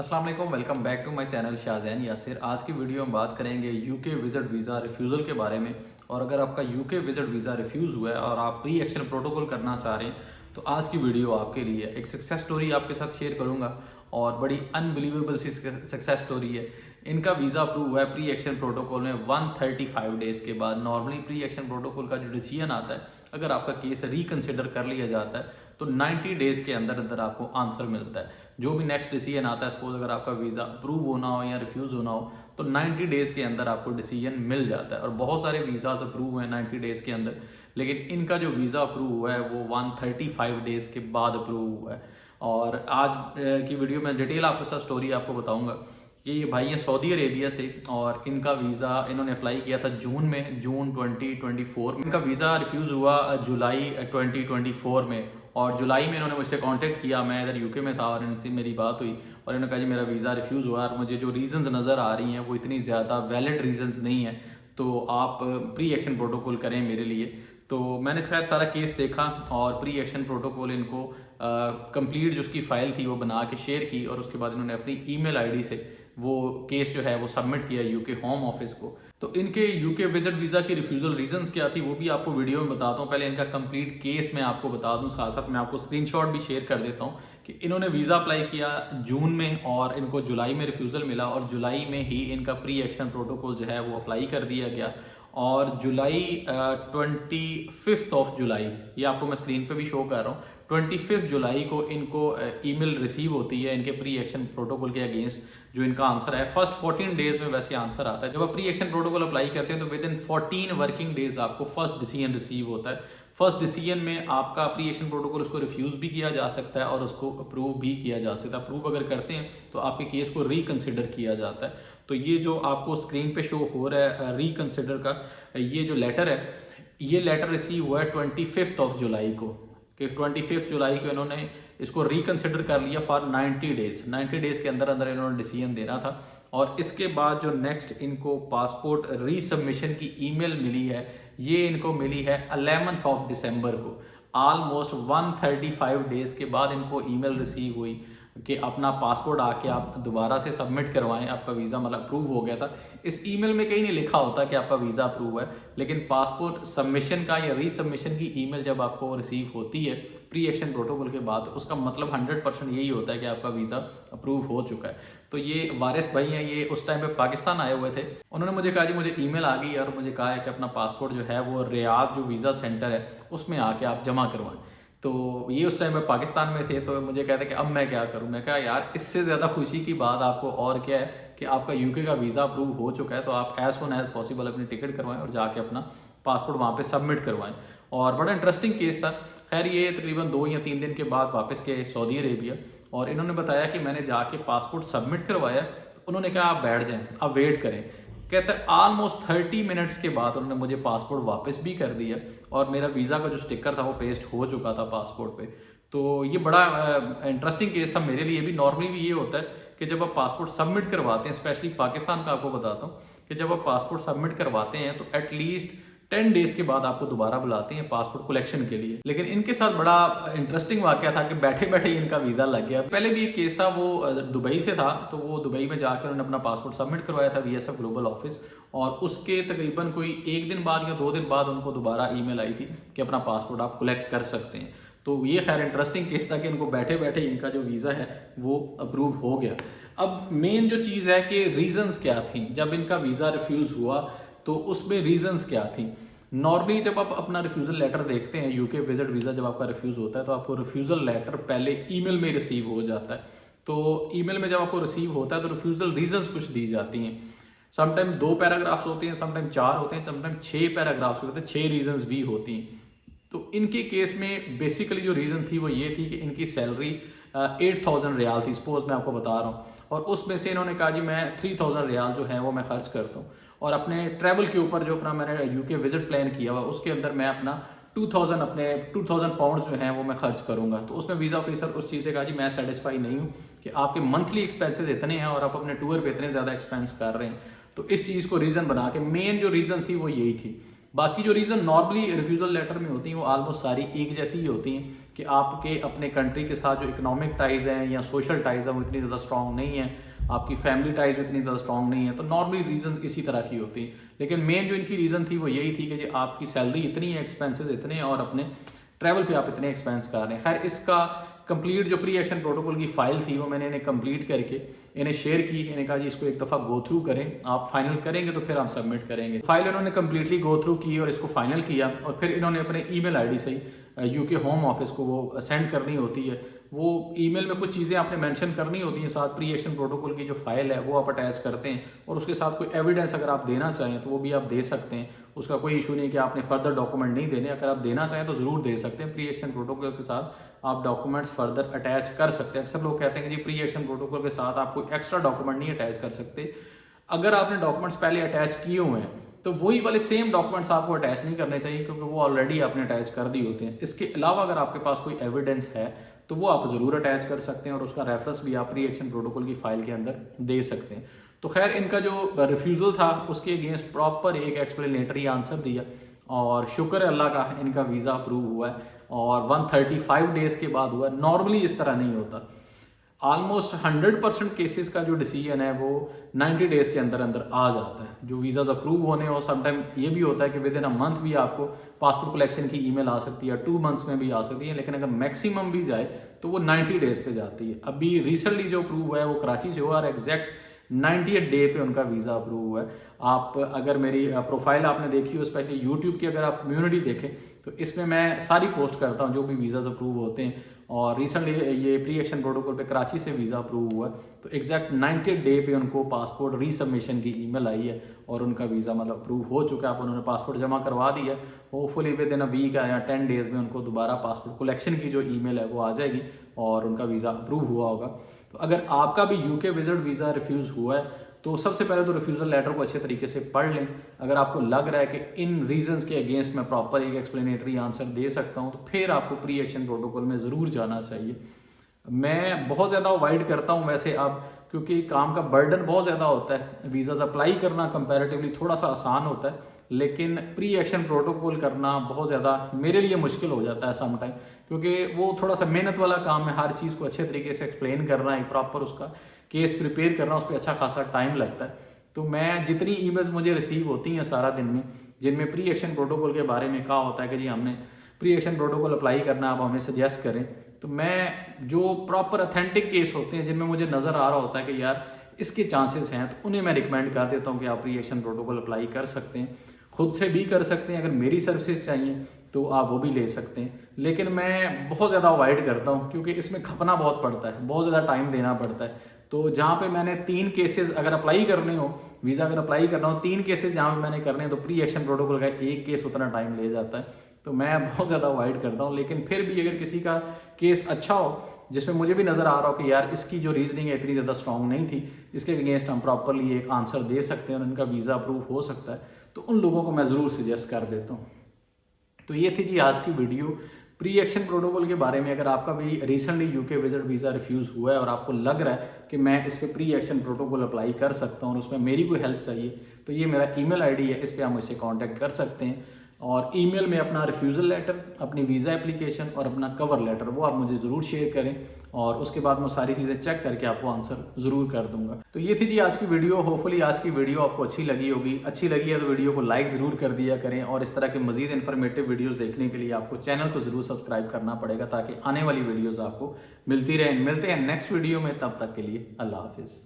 अस्सलाम वालेकुम, welcome back to my channel Shahzain Yasir. आज की वीडियो में बात करेंगे यूके विजिट वीज़ा रिफ्यूज़ल के बारे में। और अगर आपका यूके विजिट वीज़ा रिफ्यूज़ हुआ है और आप प्री एक्शन प्रोटोकॉल करना चाह रहे हैं तो आज की वीडियो आपके लिए एक सक्सेस स्टोरी आपके साथ शेयर करूंगा और बड़ी अनबिलीवेबल सी सक्सेस स्टोरी है। इनका वीज़ा अप्रूव हुआ है प्री एक्शन प्रोटोकॉल में 135 डेज़ के बाद। नॉर्मली प्री एक्शन प्रोटोकॉल का जो डिसीजन आता है, अगर आपका केस रिकन्सिडर कर लिया जाता है तो 90 डेज़ के अंदर अंदर आपको आंसर मिलता है। जो भी नेक्स्ट डिसीजन आता है, सपोज अगर आपका वीज़ा अप्रूव होना हो या रिफ्यूज़ होना हो तो 90 डेज़ के अंदर आपको डिसीजन मिल जाता है। और बहुत सारे वीज़ाज अप्रूव हुए हैं 90 डेज़ के अंदर, लेकिन इनका जो वीज़ा अप्रूव हुआ है वो 135 डेज़ के बाद अप्रूव हुआ है। और आज की वीडियो में डिटेल आपके साथ स्टोरी आपको बताऊंगा कि ये भाई हैं सऊदी अरेबिया से और इनका वीज़ा इन्होंने अप्लाई किया था जून 2024 में। इनका वीज़ा रिफ्यूज़ हुआ जुलाई 2024 में। और जुलाई में इन्होंने मुझसे कांटेक्ट किया, मैं इधर यूके में था और इनसे मेरी बात हुई और इन्होंने कहा जी मेरा वीज़ा रिफ्यूज़ हुआ और मुझे जो रीज़न्स नज़र आ रही हैं वो इतनी ज़्यादा वैलिड रीज़न्स नहीं है, तो आप प्री एक्शन प्रोटोकॉल करें मेरे लिए। तो मैंने खैर सारा केस देखा और प्री एक्शन प्रोटोकॉल इनको कंप्लीट जो उसकी फ़ाइल थी वो बना के शेयर की और उसके बाद इन्होंने अपनी ईमेल आईडी से वो केस जो है वो सबमिट किया यूके होम ऑफिस को। तो इनके यूके विजिट वीज़ा की रिफ्यूज़ल रीजंस क्या थी वो भी आपको वीडियो में बताता हूँ। पहले इनका कंप्लीट केस मैं आपको बता दूँ, साथ साथ मैं आपको स्क्रीनशॉट भी शेयर कर देता हूँ कि इन्होंने वीज़ा अप्लाई किया जून में और इनको जुलाई में रिफ्यूज़ल मिला और जुलाई में ही इनका प्री एक्शन प्रोटोकॉल जो है वो अप्लाई कर दिया गया। और जुलाई 25 जुलाई, ये आपको मैं स्क्रीन पे भी शो कर रहा हूँ, 25 जुलाई को इनको ईमेल रिसीव होती है इनके प्री एक्शन प्रोटोकॉल के अगेंस्ट जो इनका आंसर है। फर्स्ट 14 डेज में वैसे आंसर आता है। जब आप प्री एक्शन प्रोटोकॉल अप्लाई करते हैं तो विद इन 14 वर्किंग डेज आपको फर्स्ट डिसीजन रिसीव होता है। फर्स्ट डिसीजन में आपका प्री एक्शन प्रोटोकॉल उसको रिफ्यूज़ भी किया जा सकता है और उसको अप्रूव भी किया जा सकता है। अप्रूव अगर करते हैं तो आपके केस को रिकन्सिडर किया जाता है। तो ये जो आपको स्क्रीन पे शो हो रहा है रिकन्सिडर का ये जो लेटर है, ये लेटर रिसीव हुआ है 25 जुलाई को, कि 25 जुलाई को इन्होंने इसको रिकन्सिडर कर लिया फॉर 90 डेज। 90 डेज़ के अंदर अंदर इन्होंने डिसीजन देना था। और इसके बाद जो नेक्स्ट इनको पासपोर्ट रीसबमिशन की ईमेल मिली है, ये इनको मिली है 11 दिसंबर को। ऑलमोस्ट 135 डेज़ के बाद इनको ईमेल रिसीव हुई कि अपना पासपोर्ट आके आप दोबारा से सबमिट करवाएं, आपका वीज़ा मतलब अप्रूव हो गया था। इस ईमेल में कहीं नहीं लिखा होता कि आपका वीज़ा अप्रूव है, लेकिन पासपोर्ट सबमिशन का या रीसबमिशन की ईमेल जब आपको रिसीव होती है प्री एक्शन प्रोटोकॉल के बाद, तो उसका मतलब 100% यही होता है कि आपका वीज़ा अप्रूव हो चुका है। तो ये वारिस भाई हैं, ये उस टाइम पे पाकिस्तान आए हुए थे। उन्होंने मुझे कहा जी मुझे ईमेल आ गई और मुझे कहा है कि अपना पासपोर्ट जो है वो रियाद जो वीज़ा सेंटर है उसमें आके आप जमा करवाएं। तो ये उस टाइम में पाकिस्तान में थे, तो मुझे कहते कि अब मैं क्या करूं। मैं कहा यार इससे ज़्यादा खुशी की बात आपको और क्या है कि आपका यूके का वीज़ा अप्रूव हो चुका है, तो आप एज सुन एज पॉसिबल अपनी टिकट करवाएं और जाके अपना पासपोर्ट वहाँ पे सबमिट करवाएं। और बड़ा इंटरेस्टिंग केस था। खैर ये तकरीबन 2 या 3 दिन के बाद वापस गए सऊदी अरेबिया और इन्होंने बताया कि मैंने जाके पासपोर्ट सबमिट करवाया। तो उन्होंने कहा आप बैठ जाएँ, आप वेट करें। कहते हैं ऑलमोस्ट 30 मिनट्स के बाद उन्होंने मुझे पासपोर्ट वापस भी कर दिया और मेरा वीज़ा का जो स्टिकर था वो पेस्ट हो चुका था पासपोर्ट पे। तो ये बड़ा इंटरेस्टिंग केस था मेरे लिए भी। नॉर्मली भी ये होता है कि जब आप पासपोर्ट सबमिट करवाते हैं, स्पेशली पाकिस्तान का आपको बताता हूँ कि जब आप पासपोर्ट सबमिट करवाते हैं तो एटलीस्ट 10 डेज़ के बाद आपको दोबारा बुलाते हैं पासपोर्ट कलेक्शन के लिए। लेकिन इनके साथ बड़ा इंटरेस्टिंग वाकया था कि बैठे बैठे ही इनका वीज़ा लग गया। पहले भी एक केस था, वो दुबई से था, तो वो दुबई में जाकर उन्होंने अपना पासपोर्ट सबमिट करवाया था वीएसएफ ग्लोबल ऑफिस और उसके तकरीबन कोई 1 दिन बाद या 2 दिन बाद उनको दोबारा ईमेल आई थी कि अपना पासपोर्ट आप कलेक्ट कर सकते हैं। तो ये खैर इंटरेस्टिंग केस था कि इनको बैठे बैठे इनका जो वीज़ा है वो अप्रूव हो गया। अब मेन जो चीज़ है कि रीजंस क्या थी जब इनका वीज़ा रिफ्यूज़ हुआ, तो उसमें रीजंस क्या थी। नॉर्मली जब आप अपना रिफ्यूज़ल लेटर देखते हैं, यूके विजिट वीज़ा जब आपका रिफ्यूज़ होता है तो आपको रिफ्यूज़ल लेटर पहले ईमेल में रिसीव हो जाता है। तो ईमेल में जब आपको रिसीव होता है तो रिफ्यूज़ल रीजंस कुछ दी जाती हैं। समटाइम 2 पैराग्राफ्स होते हैं, समटाइम 4 होते हैं, समटाइम 6 पैराग्राफ्स होते हैं, 6 रीजंस भी होती हैं। तो इनके केस में बेसिकली जो रीज़न थी वो ये थी कि इनकी सैलरी 8000 रियाल थी, सपोज मैं आपको बता रहा हूँ, और उसमें से इन्होंने कहा जी मैं 3000 रियाल जो है वो मैं खर्च करता हूँ और अपने ट्रैवल के ऊपर जो अपना मैंने यूके विजिट प्लान किया हुआ उसके अंदर मैं अपना 2000 पाउंड जो हैं वो मैं खर्च करूँगा। तो उसमें वीज़ा ऑफिसर उस चीज़ से कहा जी मैं सेटिस्फाई नहीं हूँ कि आपके मंथली एक्सपेंसेस इतने हैं और आप अपने टूर पे इतने ज़्यादा एक्सपेंस कर रहे हैं। तो इस चीज़ को रीज़न बना के मेन जो रीज़न थी वो यही थी। बाकी जो रीज़न नॉर्मली रिफ्यूज़ल लेटर में होती हैं वो ऑलमोस्ट सारी एक जैसी ही होती हैं कि आपके अपने कंट्री के साथ जो इकोनॉमिक टाइज़ हैं या सोशल टाइज़ हैं वो इतनी ज़्यादा स्ट्रॉन्ग नहीं है, आपकी फैमिली टाइज इतनी ज़्यादा स्ट्रॉन्ग नहीं है, तो नॉर्मली रीजंस इसी तरह की होती है। लेकिन मेन जो इनकी रीज़न थी वो यही थी कि जी आपकी सैलरी इतनी है, एक्सपेंसेस इतने हैं और अपने ट्रैवल पे आप इतने एक्सपेंस कर रहे हैं। खैर इसका कंप्लीट जो प्री एक्शन प्रोटोकॉल की फाइल थी वो मैंने इन्हें कंप्लीट करके इन्हें शेयर की। इन्हें कहा जी इसको एक दफ़ा गो थ्रू करें, आप फाइनल करेंगे तो फिर आप सबमिट करेंगे। फाइल इन्होंने कंप्लीटली गो थ्रू की और इसको फाइनल किया और फिर इन्होंने अपने ईमेल आईडी से यूके होम ऑफिस को वो सेंड करनी होती है। वो ईमेल में कुछ चीज़ें आपने मेंशन करनी होती हैं, साथ प्री एक्शन प्रोटोकॉल की जो फाइल है वो आप अटैच करते हैं और उसके साथ कोई एविडेंस अगर आप देना चाहें तो वो भी आप दे सकते हैं। उसका कोई इशू नहीं कि आपने फर्दर डॉक्यूमेंट नहीं देने, अगर आप देना चाहें तो ज़रूर दे सकते हैं। प्री एक्शन प्रोटोकॉल के साथ आप डॉक्यूमेंट्स फर्दर अटैच कर सकते हैं। अक्सर लोग कहते हैं कि जी प्री एक्शन प्रोटोकॉल के साथ आप कोई एक्स्ट्रा डॉक्यूमेंट नहीं अटैच कर सकते। अगर आपने डॉक्यूमेंट्स पहले अटैच किए हुए हैं तो वही वाले सेम डॉक्यूमेंट्स आपको अटैच नहीं करने चाहिए, क्योंकि वो ऑलरेडी आपने अटैच कर दिए होते हैं। इसके अलावा अगर आपके पास कोई एविडेंस है तो वो आप ज़रूर अटैच कर सकते हैं और उसका रेफरेंस भी आप प्री एक्शन प्रोटोकॉल की फाइल के अंदर दे सकते हैं। तो खैर इनका जो रिफ्यूज़ल था उसके अगेंस्ट प्रॉपर एक एक्सप्लेनेटरी आंसर दिया और शुक्र अल्लाह का इनका वीज़ा अप्रूव हुआ है और 135 डेज़ के बाद हुआ है। नॉर्मली इस तरह नहीं होता। ऑलमोस्ट 100% केसेस का जो डिसीजन है वो 90 डेज़ के अंदर अंदर आ जाता है। जो वीज़ाज अप्रूव होने और समटाइम ये भी होता है कि विद इन अ मंथ भी आपको पासपोर्ट कलेक्शन की ईमेल आ सकती है, 2 मंथ्स में भी आ सकती है, लेकिन अगर मैक्सिमम भी जाए तो वो 90 डेज़ पे जाती है। अभी रिसेंटली जो अप्रूव हुआ है वो कराची से हुआ और एग्जैक्ट 90th डे पे उनका वीज़ा अप्रूव हुआ है। आप अगर मेरी प्रोफाइल आपने देखी हो, स्पेशली यूट्यूब की अगर आप कम्युनिटी देखें तो इसमें मैं सारी पोस्ट करता हूँ जो भी वीज़ाज अप्रूव होते हैं। और रिसेंटली ये प्री एक्शन प्रोटोकॉल पे कराची से वीज़ा अप्रूव हुआ तो एग्जैक्ट 90th डे पे उनको पासपोर्ट रीसबमिशन की ईमेल आई है और उनका वीज़ा मतलब अप्रूव हो चुका है। आप उन्होंने पासपोर्ट जमा करवा दिया, hopefully within a week या 10 डेज़ में उनको दोबारा पासपोर्ट कलेक्शन की जो ईमेल है वो आ जाएगी और उनका वीज़ा अप्रूव हुआ होगा। तो अगर आपका भी यूके विजिट वीज़ा रिफ्यूज़ हुआ है तो सबसे पहले तो रिफ्यूज़ल लेटर को अच्छे तरीके से पढ़ लें। अगर आपको लग रहा है कि इन रीजंस के अगेंस्ट मैं प्रॉपर एक एक्सप्लेनेटरी आंसर दे सकता हूं तो फिर आपको प्री एक्शन प्रोटोकॉल में ज़रूर जाना चाहिए। मैं बहुत ज़्यादा अवॉइड करता हूं वैसे अब, क्योंकि काम का बर्डन बहुत ज़्यादा होता है। वीज़ाज अप्लाई करना कंपैरेटिवली थोड़ा सा आसान होता है, लेकिन प्री एक्शन प्रोटोकॉल करना बहुत ज़्यादा मेरे लिए मुश्किल हो जाता है सम टाइम, क्योंकि वो थोड़ा सा मेहनत वाला काम है। हर चीज़ को अच्छे तरीके से एक्सप्लेन करना है, प्रॉपर उसका केस प्रिपेयर करना, उस पर अच्छा खासा टाइम लगता है। तो मैं जितनी ईमेल्स मुझे रिसीव होती हैं सारा दिन में जिनमें प्री एक्शन प्रोटोकॉल के बारे में कहा होता है कि जी हमने प्री एक्शन प्रोटोकॉल अप्लाई करना, आप हमें सजेस्ट करें, तो मैं जो प्रॉपर अथेंटिक केस होते हैं जिनमें मुझे नज़र आ रहा होता है कि यार इसके चांसेस हैं, तो उन्हें मैं रिकमेंड कर देता हूँ कि आप प्री एक्शन प्रोटोकॉल अप्लाई कर सकते हैं। खुद से भी कर सकते हैं, अगर मेरी सर्विसेज चाहिए तो आप वो भी ले सकते हैं। लेकिन मैं बहुत ज़्यादा अवॉइड करता हूँ क्योंकि इसमें खपना बहुत पड़ता है, बहुत ज़्यादा टाइम देना पड़ता है। तो जहाँ पे मैंने 3 केसेस अगर अप्लाई करने हो, वीज़ा अगर अप्लाई करना हो, 3 केसेस जहाँ पे मैंने करने हैं तो प्री एक्शन प्रोटोकॉल का एक केस उतना टाइम ले जाता है। तो मैं बहुत ज़्यादा अवॉइड करता हूँ। लेकिन फिर भी अगर किसी का केस अच्छा हो जिसमें मुझे भी नज़र आ रहा हो कि यार इसकी जो रीजनिंग है इतनी ज़्यादा स्ट्रॉन्ग नहीं थी, इसके अगेंस्ट हम प्रॉपरली एक आंसर दे सकते हैं और उनका वीज़ा अप्रूव हो सकता है, तो उन लोगों को मैं ज़रूर सजेस्ट कर देता हूँ। तो ये थी जी आज की वीडियो प्री एक्शन प्रोटोकॉल के बारे में। अगर आपका भी recently UK visit visa refuse हुआ है और आपको लग रहा है कि मैं इस पर प्री एक्शन प्रोटोकॉल अप्लाई कर सकता हूँ और उसमें मेरी कोई हेल्प चाहिए, तो ये मेरा ईमेल आईडी है, इस पर आप मुझसे कांटेक्ट कर सकते हैं। और ईमेल में अपना रिफ्यूज़ल लेटर, अपनी वीज़ा एप्लीकेशन और अपना कवर लेटर वो आप मुझे ज़रूर शेयर करें और उसके बाद मैं सारी चीज़ें चेक करके आपको आंसर ज़रूर कर दूंगा। तो ये थी जी आज की वीडियो। होपफुली आज की वीडियो आपको अच्छी लगी होगी। अच्छी लगी है तो वीडियो को लाइक ज़रूर कर दिया करें और इस तरह के मज़ीद इन्फॉर्मेटिव वीडियोज़ देखने के लिए आपको चैनल को ज़रूर सब्सक्राइब करना पड़ेगा ताकि आने वाली वीडियोज़ आपको मिलती रहें। मिलते हैं नेक्स्ट वीडियो में, तब तक के लिए अल्लाह हाफिज़।